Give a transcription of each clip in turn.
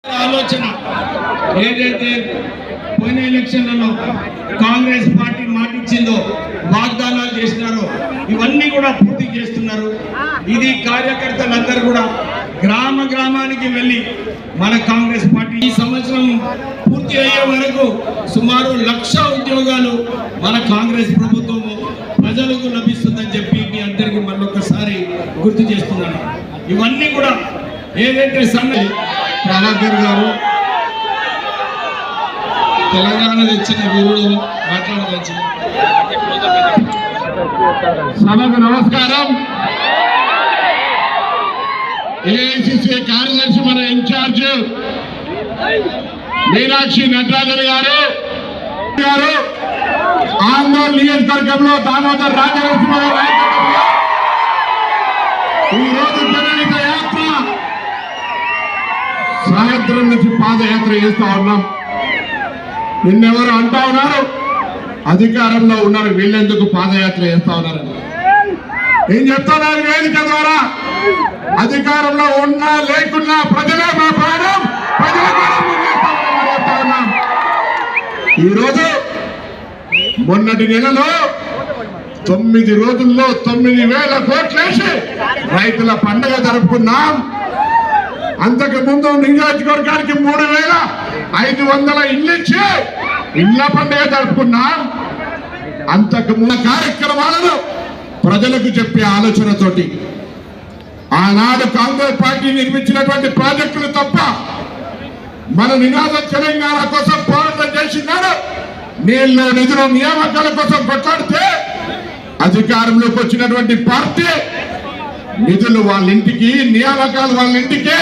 ఆలోచన ఏదైతే పోయిన ఎలక్షన్లలో కాంగ్రెస్ పార్టీ మాటిచ్చిందో వాగ్దానాలు చేసినారో ఇవన్నీ కూడా పూర్తి చేస్తున్నారు. ఇది కార్యకర్తలందరూ కూడా గ్రామ గ్రామానికి వెళ్ళి మన కాంగ్రెస్ పార్టీ ఈ సంవత్సరం పూర్తి అయ్యే వరకు సుమారు 1,00,000 ఉద్యోగాలు మన కాంగ్రెస్ ప్రభుత్వము ప్రజలకు లభిస్తుందని చెప్పి మీ అందరికీ మరొకసారి గుర్తు చేస్తున్నాను. ఇవన్నీ కూడా ఏదైతే ప్రభాకర్ గారు తెలంగాణ తెచ్చిన వీరుడు మాట్లాడవచ్చు. సభకు నమస్కారం. ఏఐసిసి కార్యదర్శి మన ఇన్ఛార్జ్ మీనాక్షి నటరాజన్ గారు ఆందోళన నియోజకవర్గంలో దామోదర్ రాజనరసింహ గారు ఈరోజు జనహిత యాత్ర సాయంత్రం నుంచి పాదయాత్ర చేస్తా ఉన్నాం. నిన్నెవరు అంటా ఉన్నారు అధికారంలో ఉన్నారు వీళ్ళెందుకు పాదయాత్ర చేస్తా ఉన్నారని. ఏం చెప్తున్నారు వేదిక ద్వారా, అధికారంలో ఉన్నా లేకున్నా ప్రజలే మా ప్రాణం, ప్రజల కోసం చెప్తా ఉన్నాం. ఈరోజు మొన్నటి నెలలో 9 రోజుల్లో 9,000 కోట్లేసి రైతుల పండుగ జరుపుకున్నాం. అంతకు ముందు నియోజకవర్గానికి 3,500 ఇళ్ళు ఇచ్చి ఇళ్ల పండుగ జరుపుకున్నాం. అంతకు ముందు కార్యక్రమాలను ప్రజలకు చెప్పే ఆలోచనతోటి ఆనాడు కాంగ్రెస్ పార్టీ నిర్మించినటువంటి ప్రాజెక్టులు తప్ప మన నినాదం తెలంగాణ కోసం పోరాటం చేసినాడు. నీళ్ళు నిధుల నియామకాల కోసం కొట్లాడితే అధికారంలోకి వచ్చినటువంటి పార్టీ నిధులు వాళ్ళ ఇంటికి, నియామకాలు వాళ్ళ ఇంటికే,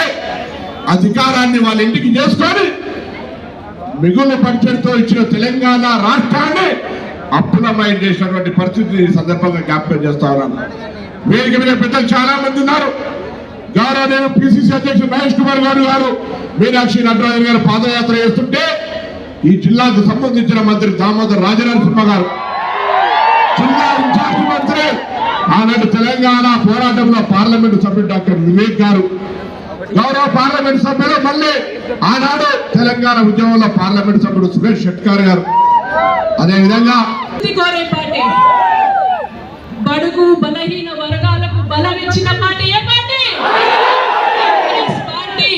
అధికారాన్ని వాళ్ళ ఇంటికి చేసుకొని మిగులు బడ్జెట్తో ఇచ్చిన తెలంగాణ రాష్ట్రాన్ని అప్పులమయం చేసినటువంటి పరిస్థితి ఈ సందర్భంగా జ్ఞాపకం చేస్తా ఉన్నాను. వేదిక మీద పెద్దలు చాలా మంది ఉన్నారు. గౌరవనీయులు పిసిసి అధ్యక్షుడు మహేష్ కుమార్ గారు మీనాక్షి నటరాజన్ గారు పాదయాత్ర చేస్తుంటే ఈ జిల్లాకు సంబంధించిన మంత్రి దామోదర్ రాజనరసింహ గారు, జిల్లా ఇన్ఛార్జి మంత్రి ఆనాడు తెలంగాణ పోరాటంలో పార్లమెంటు సభ్యుడు డాక్టర్ వివేక్ గారు, గౌరవ పార్లమెంట్ సభ్యులు మళ్ళీ ఆనాడు తెలంగాణ ఉద్యమంలో పార్లమెంట్ సభ్యుడు సురేష్ షెట్కార్ గారు, అదేవిధంగా బడుగు బలహీన వర్గాలకు బలమిచ్చిన పార్టీ ఏ పార్టీ? పార్టీ.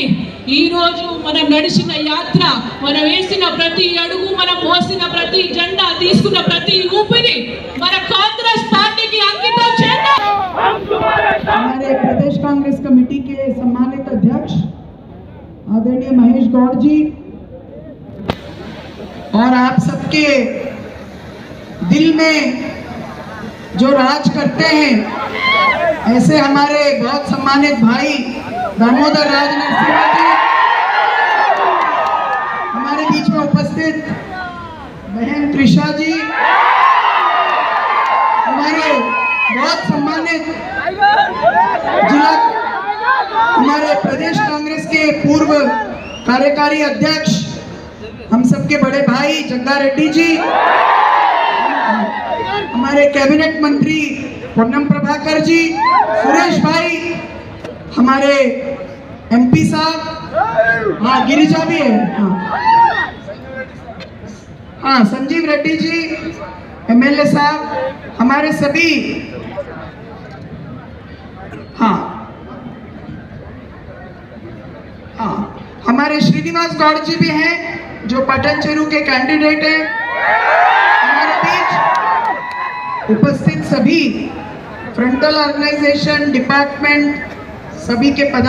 ఈ రోజు మనం నడిచిన యాత్ర, మనం వేసిన ప్రతి అడుగు, మనం మోసిన ప్రతి జెండా, తీసుకున్న ప్రతి ఊపిరి మన కాంగ్రెస్ పార్టీకి అంకితం చేద్దాం. हमारे प्रदेश कांग्रेस कमेटी के सम्मानित अध्यक्ष आदरणीय महेश गौड़ जी और आप सबके दिल में जो राज करते हैं ऐसे हमारे बहुत सम्मानित भाई दामोदर राजनरसिंह जी, हमारे बीच में उपस्थित बहन त्रिशा जी, हमारे बहुत सम्मानित जिला हमारे प्रदेश कांग्रेस के पूर्व कार्यकारी अध्यक्ष हम सबके बड़े भाई जग्गा रेड्डी जी, हमारे कैबिनेट मंत्री पूनम प्रभाकर जी, सुरेश भाई, हमारे एमपी साहब, हाँ गिरिजा भी है, हाँ संजीव रेड्डी जी, एमएलए साहब, हमारे सभी, हाँ हमारे श्रीनिवास गौड़ जी भी हैं जो पटन चेरू के कैंडिडेट हैं. हमारे बीच उपस्थित सभी फ्रंटल ऑर्गेनाइजेशन डिपार्टमेंट सभी के पदाधिकारी